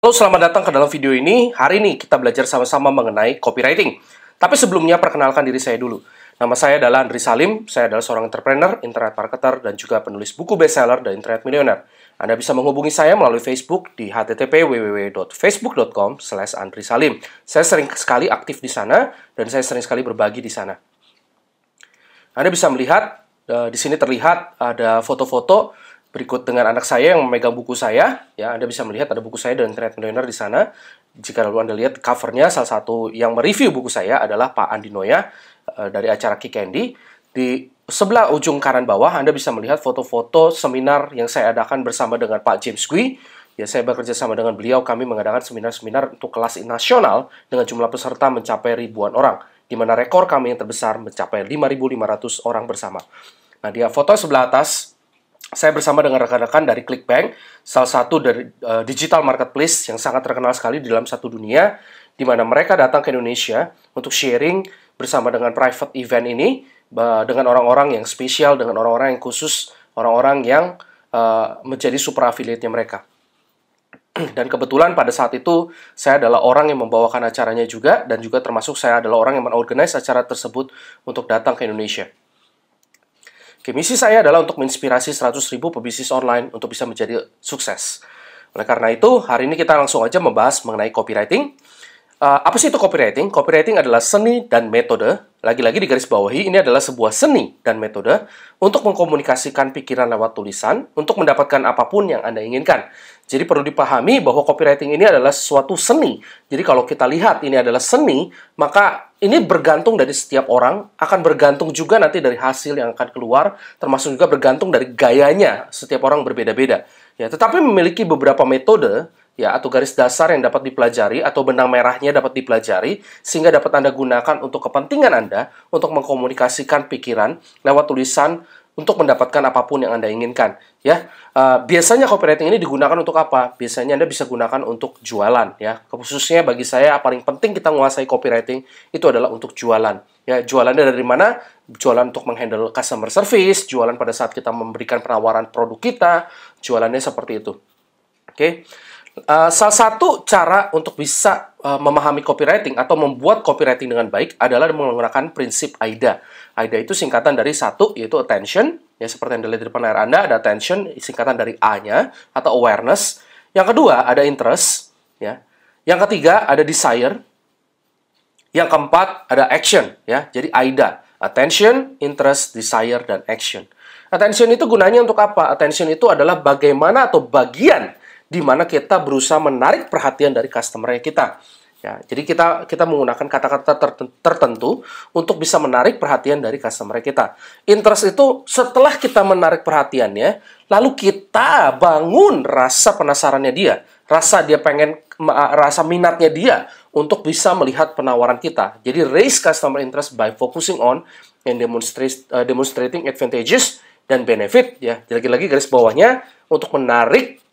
Halo, selamat datang ke dalam video ini. Hari ini kita belajar sama-sama mengenai copywriting. Tapi sebelumnya, perkenalkan diri saya dulu. Nama saya adalah Andri Salim. Saya adalah seorang entrepreneur, internet marketer, dan juga penulis buku bestseller dan internet milioner. Anda bisa menghubungi saya melalui Facebook di http://www.facebook.com/andrisalim. Saya sering sekali aktif di sana, dan saya sering sekali berbagi di sana. Anda bisa melihat, di sini terlihat ada foto-foto berikut dengan anak saya yang memegang buku saya. Ya, Anda bisa melihat ada buku saya dan internet milioner di sana. Jika lalu Anda lihat covernya, salah satu yang mereview buku saya adalah Pak Andi Noya dari acara Kick Andy. Di sebelah ujung kanan bawah, Anda bisa melihat foto-foto seminar yang saya adakan bersama dengan Pak James Gui. Ya, saya bekerja sama dengan beliau. Kami mengadakan seminar-seminar untuk kelas nasional dengan jumlah peserta mencapai ribuan orang, di mana rekor kami yang terbesar mencapai 5.500 orang bersama. Nah, di foto sebelah atas, saya bersama dengan rekan-rekan dari ClickBank, salah satu dari digital marketplace yang sangat terkenal sekali di dalam satu dunia, di mana mereka datang ke Indonesia untuk sharing bersama dengan private event ini, dengan orang-orang yang spesial, dengan orang-orang yang khusus, orang-orang yang menjadi super affiliate-nya mereka. Dan kebetulan pada saat itu, saya adalah orang yang membawakan acaranya juga, dan juga termasuk saya adalah orang yang mengorganize acara tersebut untuk datang ke Indonesia. Oke, misi saya adalah untuk menginspirasi 100.000 pebisnis online untuk bisa menjadi sukses. Oleh karena itu, hari ini kita langsung aja membahas mengenai copywriting. Apa sih itu copywriting? Copywriting adalah seni dan metode. Lagi-lagi di garis bawahi, ini adalah sebuah seni dan metode untuk mengkomunikasikan pikiran lewat tulisan untuk mendapatkan apapun yang Anda inginkan. Jadi perlu dipahami bahwa copywriting ini adalah suatu seni. Jadi kalau kita lihat ini adalah seni, maka ini bergantung dari setiap orang, akan bergantung juga nanti dari hasil yang akan keluar, termasuk juga bergantung dari gayanya. Setiap orang berbeda-beda. Ya, tetapi memiliki beberapa metode ya atau garis dasar yang dapat dipelajari atau benang merahnya dapat dipelajari sehingga dapat Anda gunakan untuk kepentingan Anda untuk mengkomunikasikan pikiran lewat tulisan untuk mendapatkan apapun yang Anda inginkan. Ya, biasanya copywriting ini digunakan untuk apa? Biasanya Anda bisa gunakan untuk jualan. Ya, khususnya bagi saya paling penting kita menguasai copywriting itu adalah untuk jualan. Ya, jualannya dari mana? Jualan untuk menghandle customer service, jualan pada saat kita memberikan penawaran produk kita, jualannya seperti itu. Oke. Salah satu cara untuk bisa memahami copywriting atau membuat copywriting dengan baik adalah menggunakan prinsip AIDA. AIDA itu singkatan dari satu, yaitu attention. Ya, seperti yang dilihat di depan layar Anda, ada attention, singkatan dari A-nya, atau awareness. Yang kedua, ada interest. Ya. Yang ketiga, ada desire. Yang keempat, ada action. Ya. Jadi AIDA, attention, interest, desire, dan action. Attention itu gunanya untuk apa? Attention itu adalah bagaimana atau bagian di mana kita berusaha menarik perhatian dari customer kita. Ya, jadi kita menggunakan kata-kata tertentu untuk bisa menarik perhatian dari customer kita. Interest itu setelah kita menarik perhatiannya, lalu kita bangun rasa penasarannya dia, rasa minatnya dia untuk bisa melihat penawaran kita. Jadi raise customer interest by focusing on and demonstrating advantages dan benefit. Ya, lagi-lagi garis bawahnya untuk menarik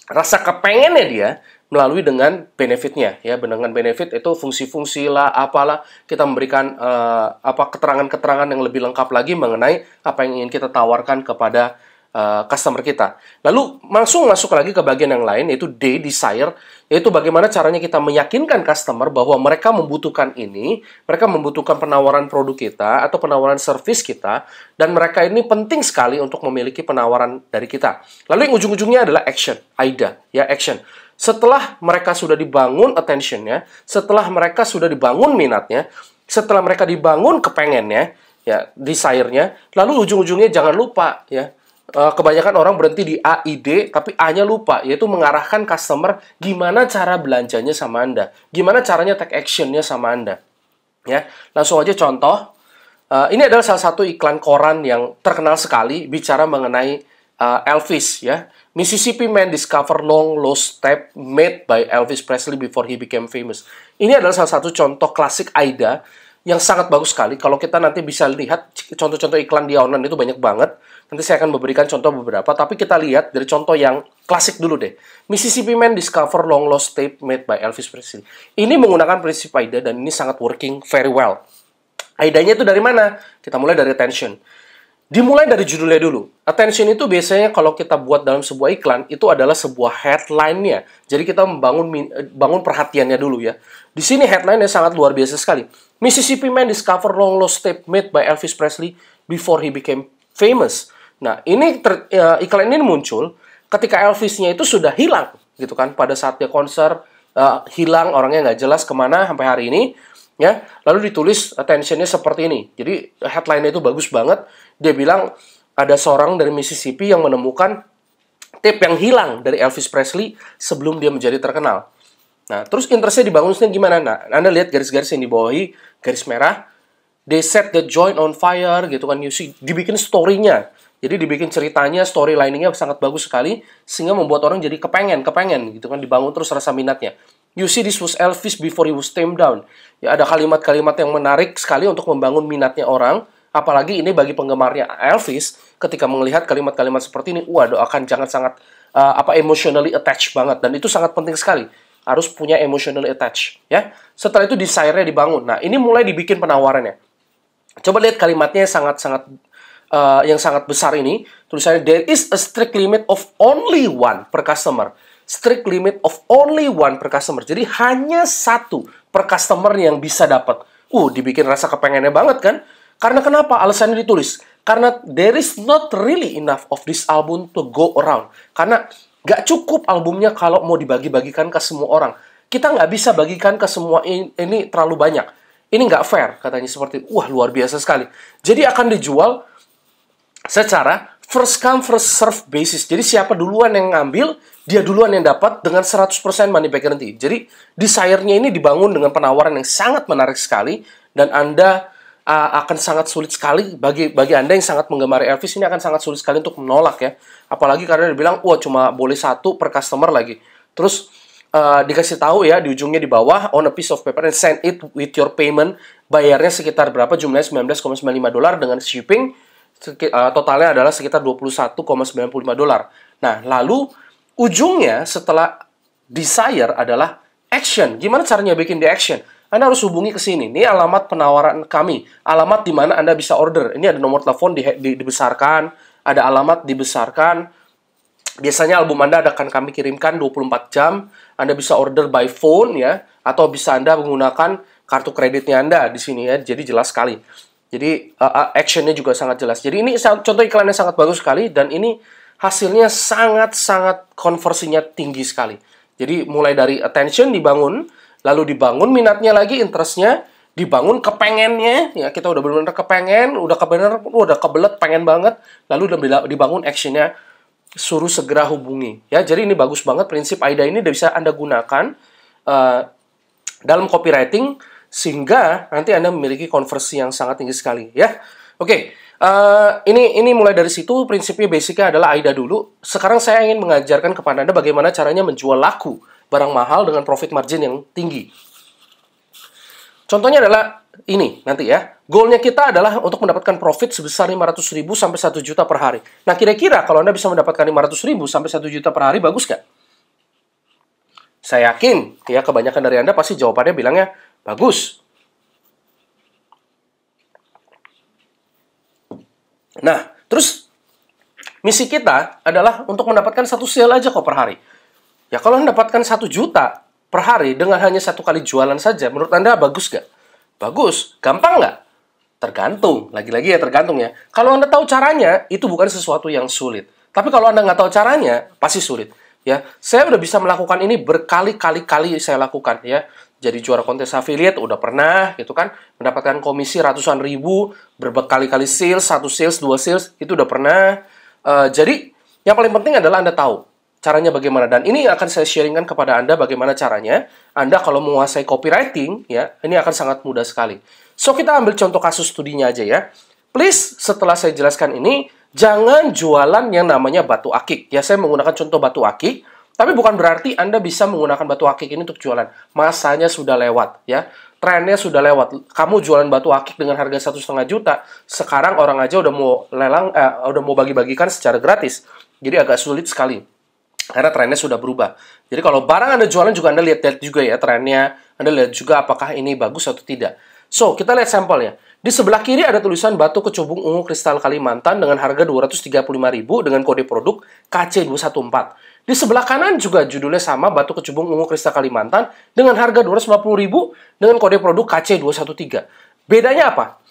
rasa kepengennya dia melalui dengan benefitnya, ya. Dengan benefit itu fungsi-fungsi lah, apalah, kita memberikan keterangan-keterangan yang lebih lengkap lagi mengenai apa yang ingin kita tawarkan kepada customer kita. Lalu langsung masuk lagi ke bagian yang lain, yaitu D, desire, yaitu bagaimana caranya kita meyakinkan customer bahwa mereka membutuhkan ini, mereka membutuhkan penawaran produk kita atau penawaran service kita, dan mereka ini penting sekali untuk memiliki penawaran dari kita. Lalu yang ujung-ujungnya adalah action, AIDA, ya, action. Setelah mereka sudah dibangun attention-nya, setelah mereka sudah dibangun minatnya, setelah mereka dibangun kepengennya, ya, desire-nya, lalu ujung-ujungnya jangan lupa, ya, kebanyakan orang berhenti di A, I, D, tapi A-nya lupa, yaitu mengarahkan customer gimana cara belanjanya sama Anda, gimana caranya take action-nya sama Anda. Ya, langsung aja contoh. Ini adalah salah satu iklan koran yang terkenal sekali bicara mengenai Elvis, ya. Mississippi Man discover long lost tape made by Elvis Presley before he became famous. Ini adalah salah satu contoh klasik AIDA yang sangat bagus sekali. Kalau kita nanti bisa lihat contoh-contoh iklan di online itu banyak banget. Nanti saya akan memberikan contoh beberapa, tapi kita lihat dari contoh yang klasik dulu deh. Mississippi Man discover long lost tape made by Elvis Presley. Ini menggunakan prinsip AIDA dan ini sangat working very well. AIDA-nya itu dari mana? Kita mulai dari attention. Dimulai dari judulnya dulu. Attention itu biasanya kalau kita buat dalam sebuah iklan, itu adalah sebuah headline-nya. Jadi kita bangun perhatiannya dulu ya. Di sini headline-nya sangat luar biasa sekali. Mississippi Man discover long lost tape made by Elvis Presley before he became famous. Nah, ini iklan ini muncul ketika Elvis-nya itu sudah hilang, gitu kan. Pada saat dia konser, hilang, orangnya nggak jelas kemana sampai hari ini. Ya, lalu ditulis attention-nya seperti ini. Jadi headline-nya itu bagus banget. Dia bilang ada seorang dari Mississippi yang menemukan tape yang hilang dari Elvis Presley sebelum dia menjadi terkenal. Nah, terus interestnya dibangunnya gimana? Nah, Anda lihat garis-garis yang dibawahi, garis merah. They set the joint on fire, gitu kan. You see, dibikin story-nya. Jadi dibikin ceritanya, storylining-nya sangat bagus sekali, sehingga membuat orang jadi kepengen, gitu kan. Dibangun terus rasa minatnya. You see, this was Elvis before he was tamed down. Ya, ada kalimat-kalimat yang menarik sekali untuk membangun minatnya orang. Apalagi ini bagi penggemarnya Elvis, ketika melihat kalimat-kalimat seperti ini, waduh, akan sangat emotionally attached banget. Dan itu sangat penting sekali. Harus punya emotionally attached. Ya. Setelah itu desire-nya dibangun. Nah, ini mulai dibikin penawarannya. Coba lihat kalimatnya yang sangat besar ini. Tulisannya, there is a strict limit of only one per customer. Strict limit of only one per customer. Jadi hanya satu per customer yang bisa dapat. Dibikin rasa kepengennya banget kan? Karena kenapa? Alasannya ditulis. Karena there is not really enough of this album to go around. Karena nggak cukup albumnya kalau mau dibagi-bagikan ke semua orang. Kita nggak bisa bagikan ke semua ini terlalu banyak. Ini nggak fair, katanya seperti itu. Luar biasa sekali. Jadi akan dijual secara first come, first serve basis. Jadi siapa duluan yang ngambil, dia duluan yang dapat dengan 100% money back guarantee. Jadi desire-nya ini dibangun dengan penawaran yang sangat menarik sekali. Dan Anda akan sangat sulit sekali, bagi Anda yang sangat menggemari Elvis, ini akan sangat sulit sekali untuk menolak ya. Apalagi karena dia bilang, cuma boleh satu per customer lagi. Terus dikasih tahu ya, di ujungnya di bawah, on a piece of paper and send it with your payment. Bayarnya sekitar berapa? Jumlahnya $19,95 dengan shipping. Totalnya adalah sekitar $21,95. Nah, lalu ujungnya setelah desire adalah action. Gimana caranya bikin di action? Anda harus hubungi ke sini. Ini alamat penawaran kami. Alamat di mana Anda bisa order. Ini ada nomor telepon dibesarkan, ada alamat dibesarkan. Biasanya album Anda akan kami kirimkan 24 jam. Anda bisa order by phone ya, atau bisa Anda menggunakan kartu kreditnya Anda di sini ya. Jadi jelas sekali. Jadi actionnya juga sangat jelas. Jadi ini contoh iklannya sangat bagus sekali dan ini hasilnya sangat-sangat konversinya tinggi sekali. Jadi mulai dari attention dibangun, lalu dibangun minatnya lagi, interestnya, dibangun kepengennya, ya kita udah benar-benar kepengen, udah kebelet, pengen banget, lalu dibangun actionnya, suruh segera hubungi. Ya, jadi ini bagus banget prinsip AIDA ini bisa Anda gunakan dalam copywriting. Sehingga nanti Anda memiliki konversi yang sangat tinggi sekali ya. Oke, ini mulai dari situ. Prinsipnya basicnya adalah AIDA dulu. Sekarang saya ingin mengajarkan kepada Anda bagaimana caranya menjual laku barang mahal dengan profit margin yang tinggi. Contohnya adalah ini nanti ya. Goalnya kita adalah untuk mendapatkan profit sebesar 500.000 sampai 1 juta per hari. Nah, kira-kira kalau Anda bisa mendapatkan 500.000 sampai 1 juta per hari, bagus nggak? Saya yakin ya kebanyakan dari Anda pasti jawabannya bilangnya bagus. Nah, terus misi kita adalah untuk mendapatkan 1 sale aja kok per hari. Ya, kalau mendapatkan 1 juta per hari dengan hanya 1 kali jualan saja, menurut Anda bagus nggak? Bagus. Gampang nggak? Tergantung. Lagi-lagi ya tergantung ya. Kalau Anda tahu caranya, itu bukan sesuatu yang sulit. Tapi kalau Anda nggak tahu caranya, pasti sulit. Ya, saya udah bisa melakukan ini berkali-kali saya lakukan ya. Jadi juara kontes affiliate udah pernah gitu kan, mendapatkan komisi ratusan ribu, berkali-kali sales, 1 sales, 2 sales, itu udah pernah. Jadi yang paling penting adalah Anda tahu caranya bagaimana, dan ini akan saya sharingkan kepada Anda bagaimana caranya. Anda kalau menguasai copywriting ya, ini akan sangat mudah sekali. So kita ambil contoh kasus studinya aja ya. Please setelah saya jelaskan ini, jangan jualan yang namanya batu akik. Ya, saya menggunakan contoh batu akik. Tapi bukan berarti Anda bisa menggunakan batu akik ini untuk jualan. Masanya sudah lewat, ya. Trennya sudah lewat. Kamu jualan batu akik dengan harga 1,5 juta, sekarang orang aja udah mau lelang, udah mau bagi-bagikan secara gratis. Jadi agak sulit sekali. Karena trennya sudah berubah. Jadi kalau barang Anda jualan juga Anda lihat juga ya trennya. Anda lihat juga apakah ini bagus atau tidak. So, kita lihat sampelnya. Di sebelah kiri ada tulisan batu kecubung ungu kristal Kalimantan dengan harga 235.000 dengan kode produk KC214. Di sebelah kanan juga judulnya sama, batu kecubung ungu kristal Kalimantan dengan harga 250.000 dengan kode produk KC213. Bedanya apa?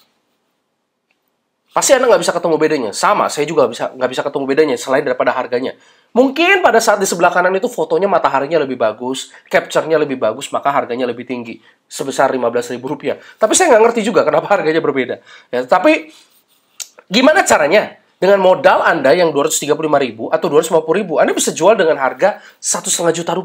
Pasti Anda nggak bisa ketemu bedanya. Sama, saya juga nggak bisa ketemu bedanya selain daripada harganya. Mungkin pada saat di sebelah kanan itu fotonya mataharinya lebih bagus, capture-nya lebih bagus, maka harganya lebih tinggi. Sebesar Rp15.000. Tapi saya nggak ngerti juga kenapa harganya berbeda. Ya, tapi gimana caranya? Dengan modal Anda yang 235.000 atau 250.000, Anda bisa jual dengan harga Rp1,5 juta.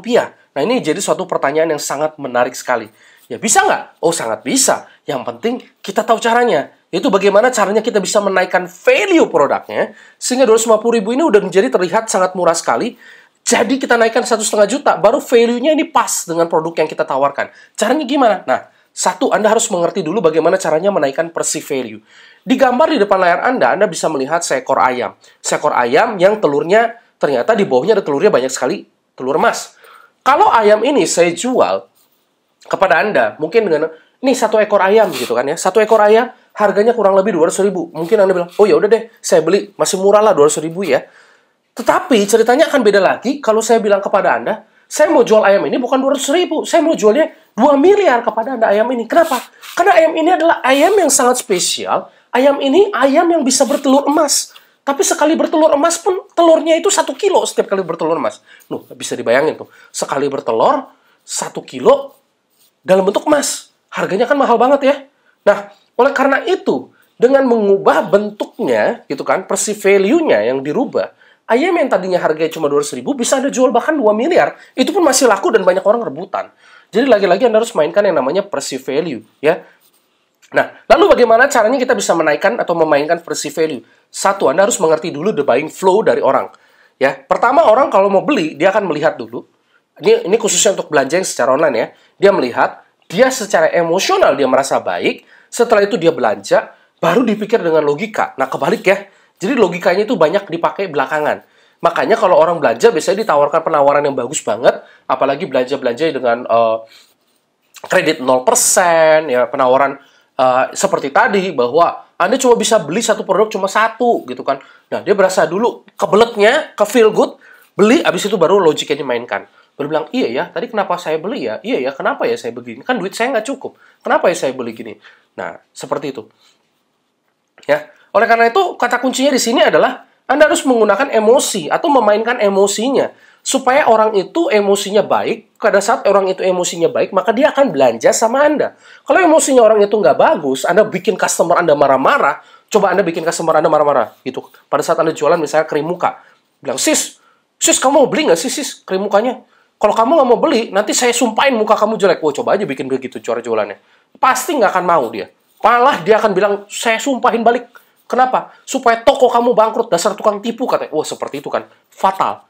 Nah, ini jadi suatu pertanyaan yang sangat menarik sekali. Ya, bisa nggak? Oh, sangat bisa. Yang penting kita tahu caranya. Yaitu bagaimana caranya kita bisa menaikkan value produknya, sehingga 250.000 ini udah menjadi terlihat sangat murah sekali. Jadi kita naikkan 1,5 juta, baru value-nya ini pas dengan produk yang kita tawarkan. Caranya gimana? Nah, satu, Anda harus mengerti dulu bagaimana caranya menaikkan perceived value. Di gambar di depan layar Anda bisa melihat seekor ayam. Seekor ayam yang telurnya, ternyata di bawahnya ada telurnya banyak sekali, telur emas. Kalau ayam ini saya jual kepada Anda, mungkin dengan, ini satu ekor ayam gitu kan ya. Satu ekor ayam, harganya kurang lebih 200.000. Mungkin Anda bilang, oh ya udah deh, saya beli, masih murah lah 200.000 ya. Tetapi ceritanya akan beda lagi kalau saya bilang kepada Anda, saya mau jual ayam ini bukan 200.000, saya mau jualnya 2 miliar kepada Anda ayam ini. Kenapa? Karena ayam ini adalah ayam yang sangat spesial. Ayam ini ayam yang bisa bertelur emas. Tapi sekali bertelur emas pun telurnya itu 1 kilo setiap kali bertelur emas. Nuh, bisa dibayangin tuh. Sekali bertelur 1 kilo dalam bentuk emas. Harganya kan mahal banget ya. Nah, oleh karena itu, dengan mengubah bentuknya, gitu kan, perceived value-nya yang dirubah, ayam yang tadinya harganya cuma 200.000 bisa Anda jual bahkan 2 miliar. Itu pun masih laku dan banyak orang rebutan. Jadi lagi-lagi Anda harus mainkan yang namanya perceived value, ya. Nah, lalu bagaimana caranya kita bisa menaikkan atau memainkan perceived value? Satu, Anda harus mengerti dulu the buying flow dari orang. Ya, pertama orang kalau mau beli, dia akan melihat dulu. Ini khususnya untuk belanja yang secara online ya. Dia melihat, dia secara emosional dia merasa baik. Setelah itu dia belanja, baru dipikir dengan logika. Nah, kebalik ya. Jadi logikanya itu banyak dipakai belakangan. Makanya kalau orang belanja biasanya ditawarkan penawaran yang bagus banget, apalagi belanja-belanja dengan kredit 0%, ya, penawaran seperti tadi bahwa Anda cuma bisa beli satu produk cuma satu gitu kan. Nah, dia berasa dulu kebeletnya, ke feel good, beli, habis itu baru logiknya dimainkan. Baru bilang, iya ya, tadi kenapa saya beli ya? Iya ya, kenapa ya saya begini? Kan duit saya nggak cukup. Kenapa ya saya beli gini? Nah, seperti itu. Ya, oleh karena itu, kata kuncinya di sini adalah Anda harus menggunakan emosi atau memainkan emosinya. Supaya orang itu emosinya baik, pada saat orang itu emosinya baik, maka dia akan belanja sama Anda. Kalau emosinya orang itu nggak bagus, Anda bikin customer Anda marah-marah, coba Anda bikin customer Anda marah-marah. Gitu. Pada saat Anda jualan misalnya krim muka. Bilang, sis kamu mau beli nggak sih, sis, krim mukanya? Kalau kamu nggak mau beli, nanti saya sumpahin muka kamu jelek. Wah, coba aja bikin begitu cara jualannya. Pasti nggak akan mau dia. Malah dia akan bilang, saya sumpahin balik. Kenapa? Supaya toko kamu bangkrut, dasar tukang tipu, katanya. Wah, seperti itu kan. Fatal.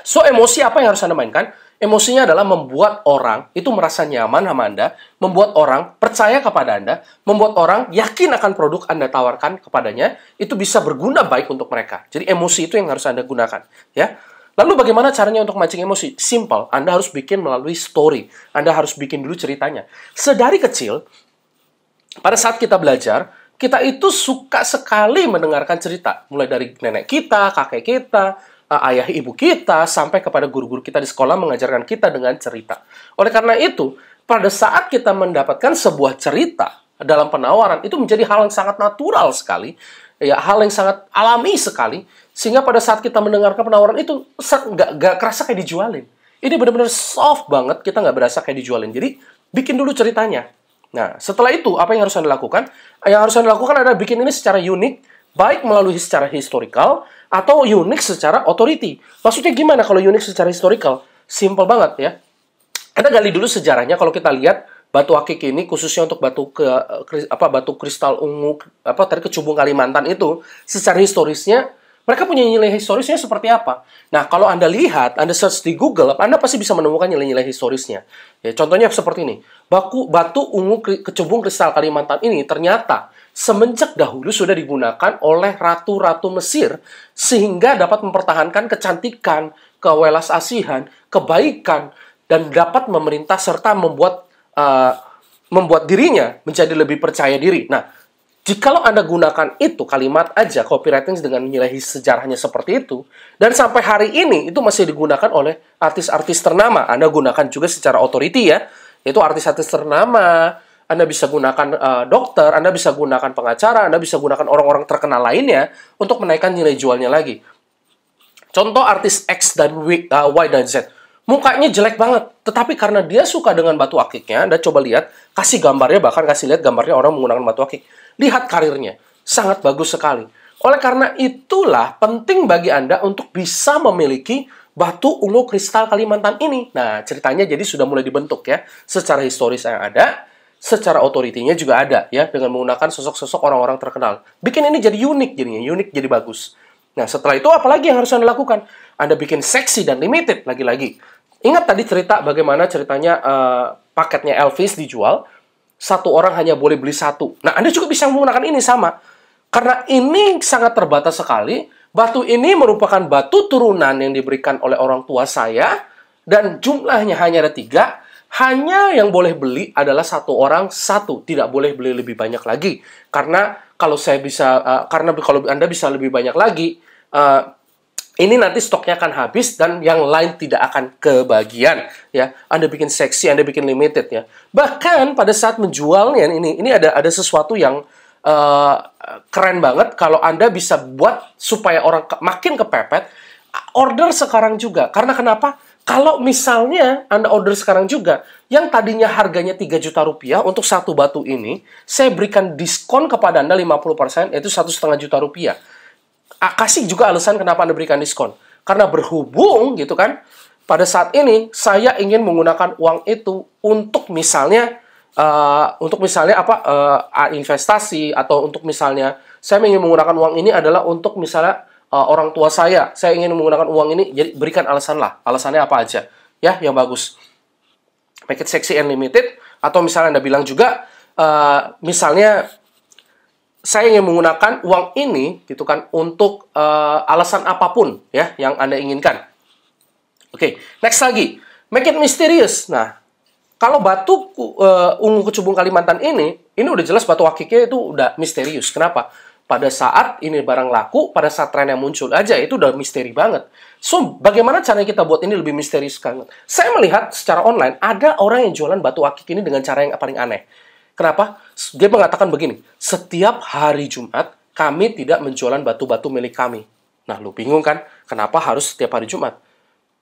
So, emosi apa yang harus Anda mainkan? Emosinya adalah membuat orang itu merasa nyaman sama Anda, membuat orang percaya kepada Anda, membuat orang yakin akan produk Anda tawarkan kepadanya, itu bisa berguna baik untuk mereka. Jadi, emosi itu yang harus Anda gunakan. Ya. Lalu bagaimana caranya untuk mancing emosi? Simple, Anda harus bikin melalui story. Anda harus bikin dulu ceritanya. Sedari kecil, pada saat kita belajar, kita itu suka sekali mendengarkan cerita. Mulai dari nenek kita, kakek kita, ayah ibu kita, sampai kepada guru-guru kita di sekolah mengajarkan kita dengan cerita. Oleh karena itu, pada saat kita mendapatkan sebuah cerita dalam penawaran, itu menjadi hal yang sangat natural sekali, ya, hal yang sangat alami sekali, sehingga pada saat kita mendengarkan penawaran itu, nggak kerasa kayak dijualin. Ini benar-benar soft banget, kita nggak berasa kayak dijualin. Jadi, bikin dulu ceritanya. Nah, setelah itu, apa yang harus Anda lakukan? Yang harus Anda lakukan adalah bikin ini secara unik, baik melalui secara historical, atau unik secara authority. Maksudnya gimana kalau unik secara historical? Simple banget ya. Anda gali dulu sejarahnya. Kalau kita lihat, batu akik ini khususnya untuk batu kristal ungu tadi kecubung Kalimantan itu, secara historisnya mereka punya nilai historisnya seperti apa? Nah, kalau Anda lihat, Anda search di Google, Anda pasti bisa menemukan nilai-nilai historisnya. Ya, contohnya seperti ini. Batu ungu kecubung kristal Kalimantan ini ternyata semenjak dahulu sudah digunakan oleh ratu-ratu Mesir sehingga dapat mempertahankan kecantikan, kewelas asihan, kebaikan, dan dapat memerintah serta membuat membuat dirinya menjadi lebih percaya diri. Nah, jikalau Anda gunakan itu kalimat aja, copywriting dengan nilai sejarahnya seperti itu, dan sampai hari ini itu masih digunakan oleh artis-artis ternama. Anda gunakan juga secara authority ya, yaitu artis-artis ternama. Anda bisa gunakan dokter, Anda bisa gunakan pengacara, Anda bisa gunakan orang-orang terkenal lainnya untuk menaikkan nilai jualnya lagi. Contoh artis X dan Y dan Z. Mukanya jelek banget, tetapi karena dia suka dengan batu akiknya, Anda coba lihat, kasih gambarnya, bahkan kasih lihat gambarnya orang menggunakan batu akik. Lihat karirnya, sangat bagus sekali. Oleh karena itulah, penting bagi Anda untuk bisa memiliki batu ungu kristal Kalimantan ini. Nah, ceritanya jadi sudah mulai dibentuk ya, secara historis yang ada, secara otoritinya juga ada ya, dengan menggunakan sosok-sosok orang-orang terkenal. Bikin ini jadi unik jadinya, unik jadi bagus. Nah, setelah itu apalagi yang harus Anda lakukan? Anda bikin seksi dan limited lagi-lagi. Ingat tadi cerita bagaimana ceritanya paketnya Elvis dijual, satu orang hanya boleh beli satu. Nah, Anda juga bisa menggunakan ini sama. Karena ini sangat terbatas sekali, batu ini merupakan batu turunan yang diberikan oleh orang tua saya, dan jumlahnya hanya ada 3, hanya yang boleh beli adalah satu orang satu, tidak boleh beli lebih banyak lagi. Karena kalau kalau Anda bisa lebih banyak lagi, ini nanti stoknya akan habis dan yang lain tidak akan kebagian ya. Anda bikin seksi, Anda bikin limited ya. Bahkan pada saat menjualnya ini ada sesuatu yang keren banget kalau Anda bisa buat supaya orang makin kepepet. Order sekarang juga. Karena kenapa? Kalau misalnya Anda order sekarang juga, yang tadinya harganya 3 juta rupiah untuk satu batu ini, saya berikan diskon kepada Anda 50%, yaitu 1,5 juta rupiah. Kasih juga alasan kenapa Anda berikan diskon. Karena berhubung gitu kan, pada saat ini saya ingin menggunakan uang itu untuk misalnya investasi, atau untuk misalnya saya ingin menggunakan uang ini adalah untuk misalnya orang tua saya ingin menggunakan uang ini, jadi berikan alasan lah. Alasannya apa aja ya yang bagus. Make it sexy and limited, atau misalnya Anda bilang juga misalnya saya ingin menggunakan uang ini gitu kan untuk alasan apapun ya yang Anda inginkan. Oke, next lagi. Make it mysterious. Nah, kalau batu ungu kecubung Kalimantan ini udah jelas batu akiknya itu udah misterius. Kenapa? Pada saat ini barang laku, pada saat trennya muncul aja itu udah misteri banget. So, bagaimana caranya kita buat ini lebih misterius banget? Saya melihat secara online ada orang yang jualan batu akik ini dengan cara yang paling aneh. Kenapa? Dia mengatakan begini, setiap hari Jumat, kami tidak menjualan batu-batu milik kami. Nah, lu bingung kan? Kenapa harus setiap hari Jumat?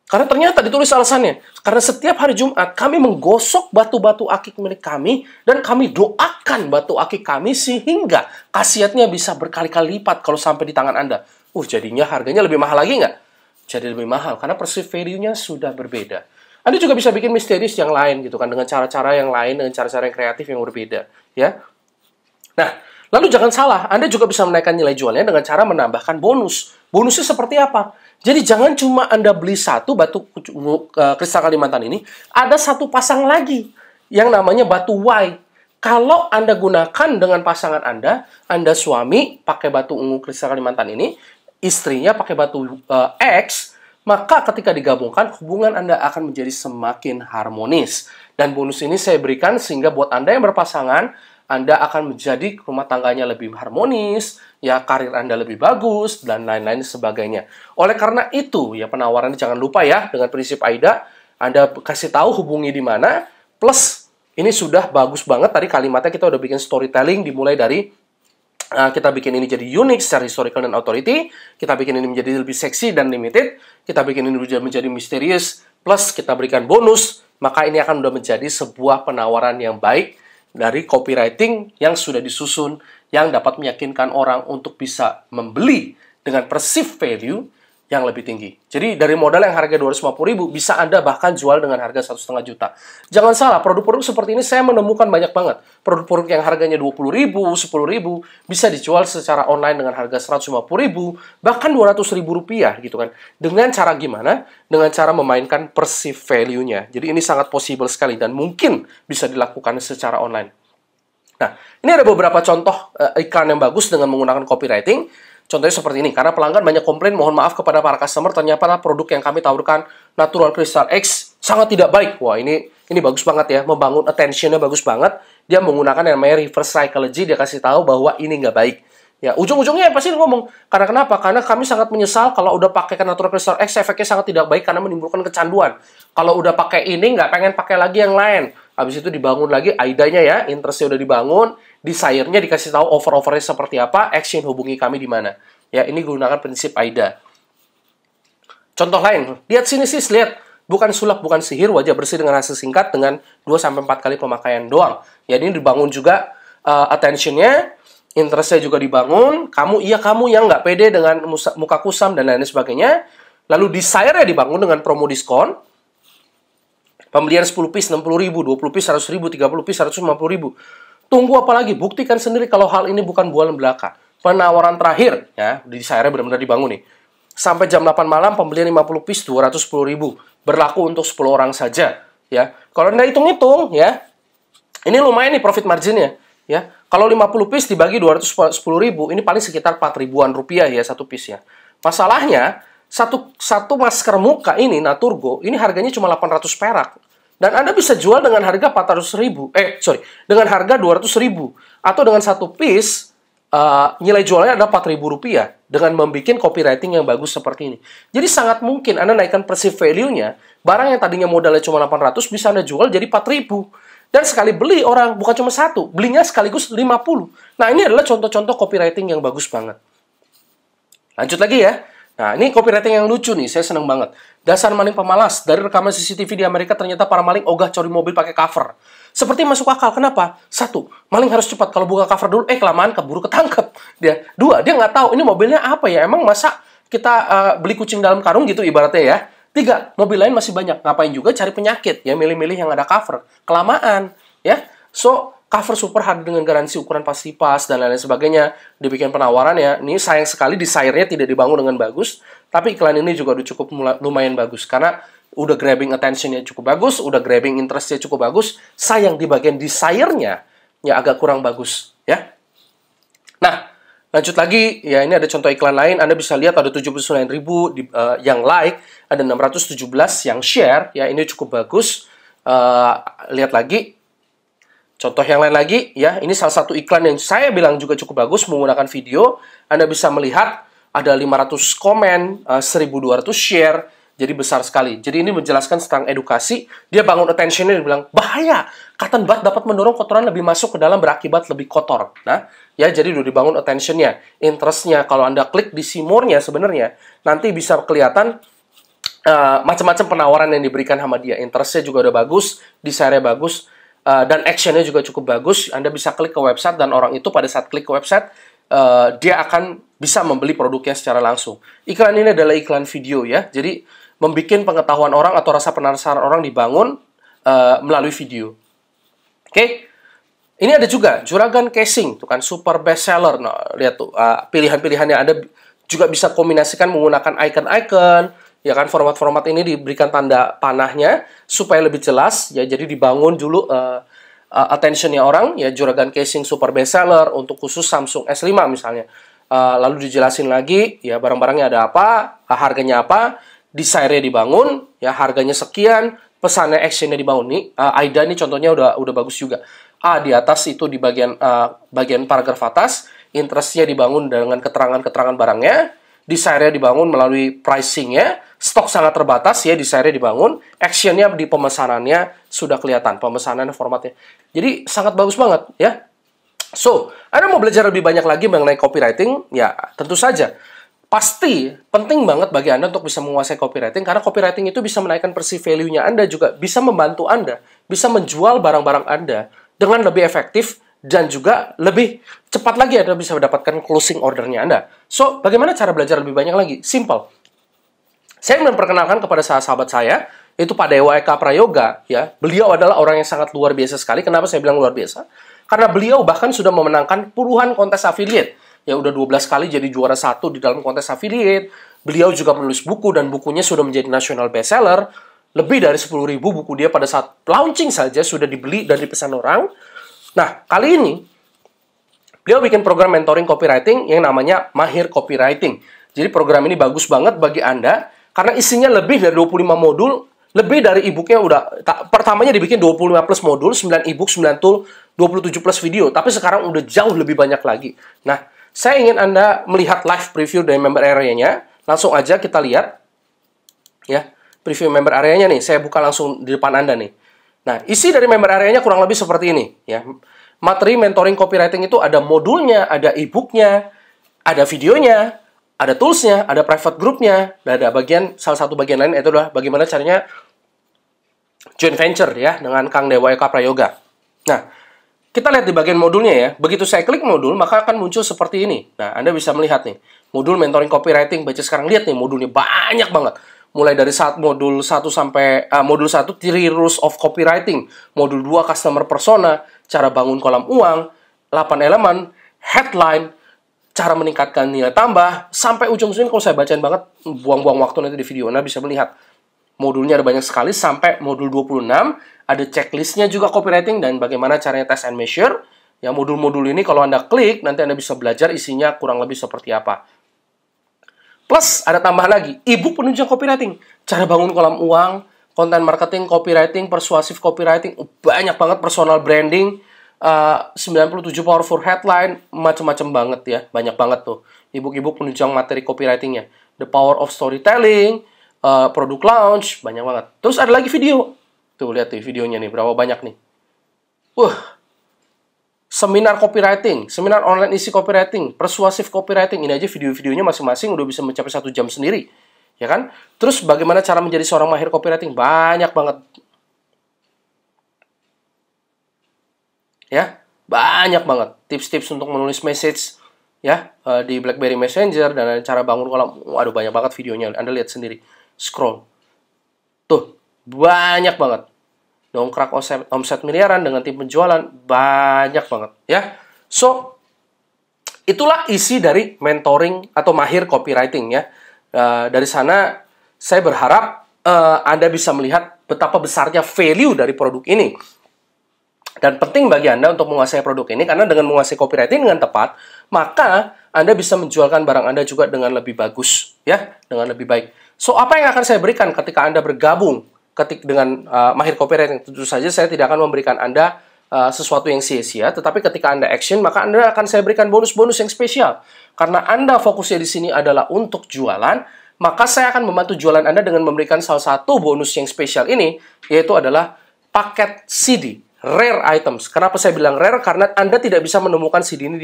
Karena ternyata ditulis alasannya. Karena setiap hari Jumat, kami menggosok batu-batu akik milik kami, dan kami doakan batu akik kami sehingga khasiatnya bisa berkali-kali lipat kalau sampai di tangan Anda. Jadinya harganya lebih mahal lagi nggak? Jadi lebih mahal, karena perceived value-nya sudah berbeda. Anda juga bisa bikin misterius yang lain gitu kan, dengan cara-cara yang lain, dengan cara-cara yang kreatif yang berbeda, ya. Nah, lalu jangan salah, Anda juga bisa menaikkan nilai jualnya dengan cara menambahkan bonus. Bonusnya seperti apa? Jadi jangan cuma Anda beli satu batu kristal Kalimantan ini, ada satu pasang lagi yang namanya batu Y. Kalau Anda gunakan dengan pasangan Anda suami pakai batu ungu kristal Kalimantan ini, istrinya pakai batu X, maka ketika digabungkan, hubungan Anda akan menjadi semakin harmonis. Dan bonus ini saya berikan sehingga buat Anda yang berpasangan, Anda akan menjadi rumah tangganya lebih harmonis, ya karir Anda lebih bagus, dan lain-lain sebagainya. Oleh karena itu, ya penawarannya jangan lupa ya, dengan prinsip AIDA, Anda kasih tahu hubungi di mana, plus ini sudah bagus banget, tadi kalimatnya kita udah bikin storytelling, dimulai dari kita bikin ini jadi unik secara historical dan authority, kita bikin ini menjadi lebih seksi dan limited, kita bikin ini menjadi misterius, plus kita berikan bonus, maka ini akan sudah menjadi sebuah penawaran yang baik dari copywriting yang sudah disusun, yang dapat meyakinkan orang untuk bisa membeli dengan perceived value yang lebih tinggi. Jadi dari modal yang harga 250.000 bisa Anda bahkan jual dengan harga 1,5 juta. Jangan salah, produk-produk seperti ini saya menemukan banyak banget. Produk-produk yang harganya 20.000, 10.000 bisa dijual secara online dengan harga 150.000, bahkan 200.000 rupiah gitu kan. Dengan cara gimana? Dengan cara memainkan perceived value-nya. Jadi ini sangat possible sekali dan mungkin bisa dilakukan secara online. Nah, ini ada beberapa contoh iklan yang bagus dengan menggunakan copywriting. Contohnya seperti ini, karena pelanggan banyak komplain, mohon maaf kepada para customer, ternyata produk yang kami tawarkan, Natural Crystal X, sangat tidak baik. Wah, ini Ini bagus banget ya, membangun attention-nya bagus banget. Dia menggunakan yang namanya reverse psychology, dia kasih tahu bahwa ini nggak baik. Ya, ujung-ujungnya pasti ngomong, karena kenapa? Karena kami sangat menyesal kalau udah pakai Natural Crystal X, efeknya sangat tidak baik karena menimbulkan kecanduan. Kalau udah pakai ini, nggak pengen pakai lagi yang lain. Habis itu dibangun lagi AIDA-nya ya, interest-nya udah dibangun, desire-nya dikasih tahu offer-offernya seperti apa, action hubungi kami di mana. Ya, ini gunakan prinsip AIDA. Contoh lain, lihat sini sis, lihat. Bukan sulap, bukan sihir, wajah bersih dengan hasil singkat dengan 2-4 kali pemakaian doang. Ya, ini dibangun juga attention-nya, interest-nya juga dibangun, kamu yang nggak pede dengan muka kusam dan lain sebagainya. Lalu desire-nya dibangun dengan promo diskon. Pembelian 10 piece 60.000, 20 piece 100.000, 30 piece 150.000. Tunggu apa lagi? Buktikan sendiri kalau hal ini bukan bualan belaka. Penawaran terakhir, ya, desire-nya benar-benar dibangun nih. Sampai jam 8 malam pembelian 50 piece 210.000. Berlaku untuk 10 orang saja, ya. Kalau Anda hitung-hitung, ya, ini lumayan nih profit marginnya, ya. Kalau 50 piece dibagi 210.000, ini paling sekitar 4.000-an rupiah ya satu piece ya. Masalahnya, satu masker muka ini Naturgo, ini harganya cuma 800 perak. Dan Anda bisa jual dengan harga 400.000, dengan harga 200.000 atau dengan satu piece nilai jualnya adalah 4.000 rupiah dengan membuat copywriting yang bagus seperti ini. Jadi sangat mungkin Anda naikkan perceived value-nya, barang yang tadinya modalnya cuma 800 bisa Anda jual jadi 4.000. Dan sekali beli orang bukan cuma satu, belinya sekaligus 50. Nah, ini adalah contoh-contoh copywriting yang bagus banget. Lanjut lagi ya. Nah, ini copywriting yang lucu nih, saya senang banget. Dasar maling pemalas, dari rekaman CCTV di Amerika ternyata para maling ogah curi mobil pakai cover. Seperti masuk akal, kenapa? Satu, maling harus cepat, kalau buka cover dulu, kelamaan keburu ketangkep. Dua, dia nggak tahu ini mobilnya apa ya, emang masa kita beli kucing dalam karung gitu ibaratnya ya. Tiga, mobil lain masih banyak, ngapain juga cari penyakit, ya milih-milih yang ada cover. Kelamaan, ya. So, cover super hard dengan garansi ukuran pasti pas dan lain-lain sebagainya. Dibikin penawaran ya. Ini sayang sekali desire-nya tidak dibangun dengan bagus. Tapi iklan ini juga udah cukup lumayan bagus. Karena udah grabbing attention-nya cukup bagus. Udah grabbing interest-nya cukup bagus. Sayang di bagian desire-nya ya agak kurang bagus. Ya. Nah, lanjut lagi. Ya, ini ada contoh iklan lain. Anda bisa lihat ada 79.000 yang like. Ada 617 yang share. Ya, ini cukup bagus. Lihat lagi. Contoh yang lain lagi, ya, ini salah satu iklan yang saya bilang juga cukup bagus menggunakan video. Anda bisa melihat ada 500 komen, 1.200 share, jadi besar sekali. Jadi ini menjelaskan tentang edukasi. Dia bangun attention-nya, dia bilang, bahaya, cotton bud dapat mendorong kotoran lebih masuk ke dalam berakibat lebih kotor. Nah, ya, jadi udah dibangun attention-nya, interest-nya. Kalau Anda klik di see more-nya sebenarnya, nanti bisa kelihatan macam-macam penawaran yang diberikan sama dia. Interest-nya juga udah bagus, desire-nya bagus, dan action-nya juga cukup bagus. Anda bisa klik ke website dan orang itu pada saat klik ke website, dia akan bisa membeli produknya secara langsung. Iklan ini adalah iklan video ya. Jadi, membuat pengetahuan orang atau rasa penasaran orang dibangun melalui video. Oke? Ini ada juga juragan casing, tuh kan super best seller. Nah, lihat tuh pilihan-pilihannya. Anda juga bisa kombinasikan menggunakan icon-icon. Ya kan, format-format ini diberikan tanda panahnya supaya lebih jelas. Ya, jadi dibangun dulu attention-nya orang. Ya, juragan casing super best seller untuk khusus Samsung S5 misalnya. Lalu dijelasin lagi, ya barang-barangnya ada apa, harganya apa, desire-nya dibangun, ya harganya sekian, pesannya action-nya dibangun. Nih, AIDA ini contohnya udah bagus juga. Di atas itu di bagian paragraf atas, interest-nya dibangun dengan keterangan-keterangan barangnya. Desire-nya dibangun melalui pricing-nya, stok sangat terbatas ya, desire-nya dibangun, action-nya di pemesanannya sudah kelihatan, pemesanan formatnya. Jadi sangat bagus banget ya. So, Anda mau belajar lebih banyak lagi mengenai copywriting? Ya, tentu saja. Pasti penting banget bagi Anda untuk bisa menguasai copywriting, karena copywriting itu bisa menaikkan perceived value-nya Anda, juga bisa membantu Anda, bisa menjual barang-barang Anda dengan lebih efektif, dan juga lebih cepat lagi Anda bisa mendapatkan closing ordernya Anda. So, bagaimana cara belajar lebih banyak lagi? Simple. Saya memperkenalkan kepada sahabat saya, yaitu Pak Dewa Eka Prayoga. Ya. Beliau adalah orang yang sangat luar biasa sekali. Kenapa saya bilang luar biasa? Karena beliau bahkan sudah memenangkan puluhan kontes affiliate. Ya, udah 12 kali jadi juara 1 di dalam kontes affiliate. Beliau juga menulis buku, dan bukunya sudah menjadi national bestseller. Lebih dari 10.000 buku dia pada saat launching saja sudah dibeli dan dipesan orang. Nah, kali ini, beliau bikin program mentoring copywriting yang namanya Mahir Copywriting. Jadi program ini bagus banget bagi Anda, karena isinya lebih dari 25 modul Lebih dari e-booknya pertamanya dibikin 25 plus modul, 9 e-book, 9 tool, 27 plus video. Tapi sekarang udah jauh lebih banyak lagi. Nah, saya ingin Anda melihat live preview dari member area-nya. Langsung aja kita lihat. Ya, preview member area-nya nih. Saya buka langsung di depan Anda nih. Nah, isi dari member area-nya kurang lebih seperti ini. Ya, materi mentoring copywriting itu ada modulnya, ada e-booknya, ada videonya, ada tools-nya, ada private group-nya, dan ada salah satu bagian lain itu adalah bagaimana caranya joint venture ya dengan Kang Dewa Eka Prayoga. Nah, kita lihat di bagian modulnya ya. Begitu saya klik modul, maka akan muncul seperti ini. Nah, Anda bisa melihat nih, modul mentoring copywriting. Baca sekarang, lihat nih modulnya banyak banget. Mulai dari modul 1 sampai modul 1 3 rules of copywriting, modul 2 customer persona, cara bangun kolam uang, 8 elemen, headline, cara meningkatkan nilai tambah, sampai ujung-ujungnya kalau saya bacain banget, buang-buang waktu nanti di video. Anda bisa melihat modulnya ada banyak sekali, sampai modul 26, ada checklistnya juga copywriting, dan bagaimana caranya test and measure. Ya, modul-modul ini kalau Anda klik, nanti Anda bisa belajar isinya kurang lebih seperti apa. Plus, ada tambahan lagi, e-book penunjang copywriting. Cara bangun kolam uang, content marketing, copywriting, persuasive copywriting, banyak banget, personal branding, 97 powerful headline, macam-macam banget ya. Banyak banget tuh. E-book penunjang materi copywritingnya. The power of storytelling, produk launch, banyak banget. Terus ada lagi video. Tuh, lihat tuh videonya nih, berapa banyak nih. Seminar copywriting, seminar online isi copywriting, persuasive copywriting. Ini aja video-videonya masing-masing udah bisa mencapai 1 jam sendiri. Ya kan? Terus bagaimana cara menjadi seorang mahir copywriting? Banyak banget. Ya, banyak banget tips-tips untuk menulis message ya di BlackBerry Messenger, dan cara bangun kolam. Waduh, banyak banget videonya. Anda lihat sendiri. Scroll. Tuh, banyak banget. Dongkrak omset miliaran dengan tim penjualan, banyak banget ya. So, itulah isi dari mentoring atau mahir copywriting ya. Dari sana saya berharap Anda bisa melihat betapa besarnya value dari produk ini. Dan penting bagi Anda untuk menguasai produk ini, karena dengan menguasai copywriting dengan tepat, maka Anda bisa menjualkan barang Anda juga dengan lebih bagus, ya, dengan lebih baik. So, apa yang akan saya berikan ketika Anda bergabung dengan mahir copywriting? Tentu saja saya tidak akan memberikan Anda sesuatu yang sia-sia, tetapi ketika Anda action, maka Anda akan saya berikan bonus-bonus yang spesial. Karena Anda fokusnya di sini adalah untuk jualan, maka saya akan membantu jualan Anda dengan memberikan salah satu bonus yang spesial ini, yaitu adalah paket CD. Rare items. Kenapa saya bilang rare? Karena Anda tidak bisa menemukan CD ini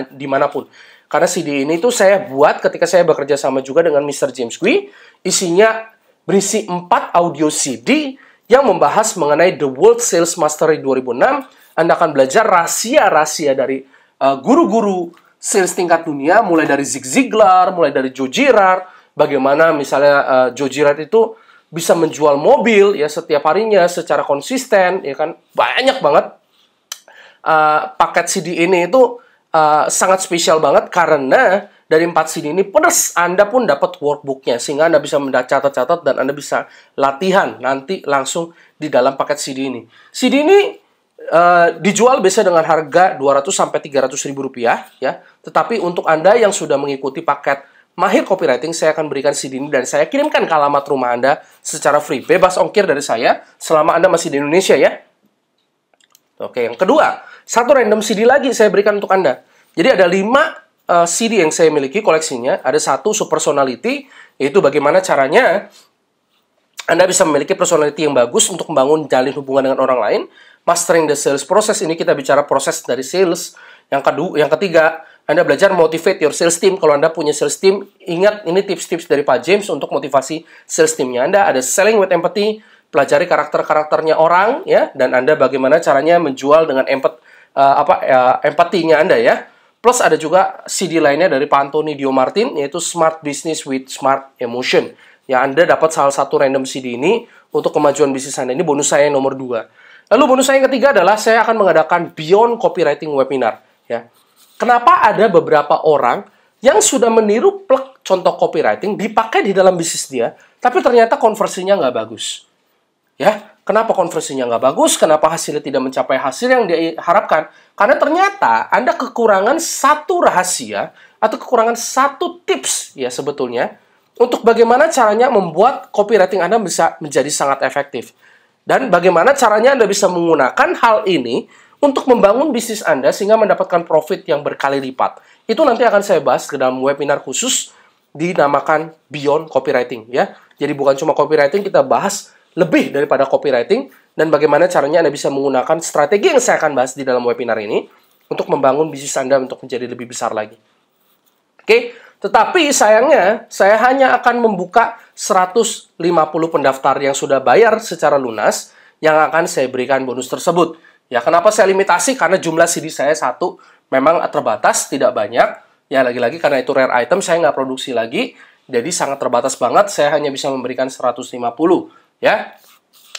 dimanapun. Karena CD ini tuh saya buat ketika saya bekerja sama juga dengan Mr. James Gui. Isinya berisi 4 audio CD yang membahas mengenai The World Sales Mastery 2006. Anda akan belajar rahasia-rahasia dari guru-guru sales tingkat dunia, mulai dari Zig Ziglar, mulai dari Joe Girard. Bagaimana misalnya Joe Girard itu bisa menjual mobil ya setiap harinya secara konsisten, ya kan. Banyak banget. Paket CD ini itu sangat spesial banget karena dari 4 CD ini plus Anda pun dapat workbooknya, sehingga Anda bisa mencatat-catat dan Anda bisa latihan nanti langsung di dalam paket CD ini. CD ini dijual biasanya dengan harga 200 sampai 300 ribu rupiah ya. Tetapi untuk Anda yang sudah mengikuti paket mahir copywriting, saya akan berikan CD ini dan saya kirimkan ke alamat rumah Anda secara free. Bebas ongkir dari saya selama Anda masih di Indonesia ya. Oke, yang kedua, satu random CD lagi saya berikan untuk Anda. Jadi ada 5 CD yang saya miliki koleksinya. Ada 1 super personality, yaitu bagaimana caranya Anda bisa memiliki personality yang bagus untuk membangun jalin hubungan dengan orang lain. Mastering the sales process, ini kita bicara proses dari sales. Yang ketiga, Anda belajar motivate your sales team. Kalau Anda punya sales team, ingat ini tips-tips dari Pak James untuk motivasi sales teamnya Anda. Ada selling with empathy, pelajari karakter-karakternya orang ya, dan Anda bagaimana caranya menjual dengan empatinya Anda ya. Plus ada juga CD lainnya dari Pak Anthony Dio Martin, yaitu Smart Business with Smart Emotion. Ya, Anda dapat salah satu random CD ini untuk kemajuan bisnis Anda. Ini bonus saya yang nomor 2. Lalu bonus saya yang ketiga adalah saya akan mengadakan Beyond Copywriting Webinar ya. Kenapa ada beberapa orang yang sudah meniru plug contoh copywriting dipakai di dalam bisnis dia, tapi ternyata konversinya nggak bagus? Ya, kenapa konversinya nggak bagus? Kenapa hasilnya tidak mencapai hasil yang diharapkan? Karena ternyata Anda kekurangan satu rahasia atau kekurangan satu tips ya sebetulnya untuk bagaimana caranya membuat copywriting Anda bisa menjadi sangat efektif. Dan bagaimana caranya Anda bisa menggunakan hal ini untuk membangun bisnis Anda sehingga mendapatkan profit yang berkali lipat. Itu nanti akan saya bahas ke dalam webinar khusus dinamakan Beyond Copywriting, ya. Jadi bukan cuma copywriting, kita bahas lebih daripada copywriting dan bagaimana caranya Anda bisa menggunakan strategi yang saya akan bahas di dalam webinar ini untuk membangun bisnis Anda untuk menjadi lebih besar lagi. Oke, tetapi sayangnya saya hanya akan membuka 150 pendaftar yang sudah bayar secara lunas yang akan saya berikan bonus tersebut. Ya, kenapa saya limitasi? Karena jumlah CD saya satu memang terbatas, tidak banyak. Ya, lagi-lagi karena itu rare item, saya nggak produksi lagi. Jadi sangat terbatas banget, saya hanya bisa memberikan 150. Ya,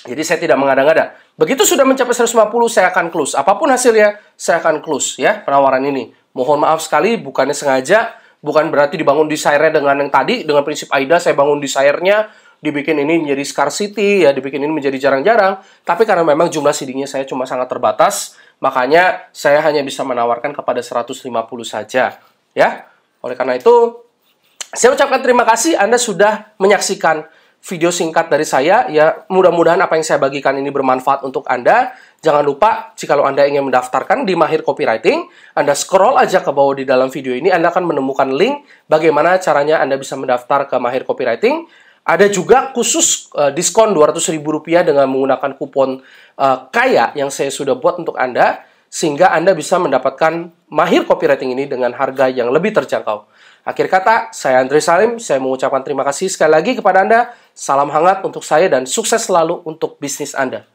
jadi saya tidak mengada-ngada. Begitu sudah mencapai 150, saya akan close. Apapun hasilnya, saya akan close ya penawaran ini. Mohon maaf sekali, bukannya sengaja, bukan berarti dibangun desire-nya dengan yang tadi, dengan prinsip AIDA, saya bangun desire-nya, dibikin ini menjadi scarcity, ya dibikin ini menjadi jarang-jarang. Tapi karena memang jumlah CD-nya saya cuma sangat terbatas, makanya saya hanya bisa menawarkan kepada 150 saja. Ya, oleh karena itu, saya ucapkan terima kasih Anda sudah menyaksikan video singkat dari saya, ya mudah-mudahan apa yang saya bagikan ini bermanfaat untuk Anda. Jangan lupa, jikalau Anda ingin mendaftarkan di Mahir Copywriting, Anda scroll aja ke bawah di dalam video ini, Anda akan menemukan link bagaimana caranya Anda bisa mendaftar ke Mahir Copywriting. Ada juga khusus diskon Rp200.000 dengan menggunakan kupon kaya yang saya sudah buat untuk Anda, sehingga Anda bisa mendapatkan Mahir Copywriting ini dengan harga yang lebih terjangkau. Akhir kata, saya Andre Salim, saya mengucapkan terima kasih sekali lagi kepada Anda. Salam hangat untuk saya dan sukses selalu untuk bisnis Anda.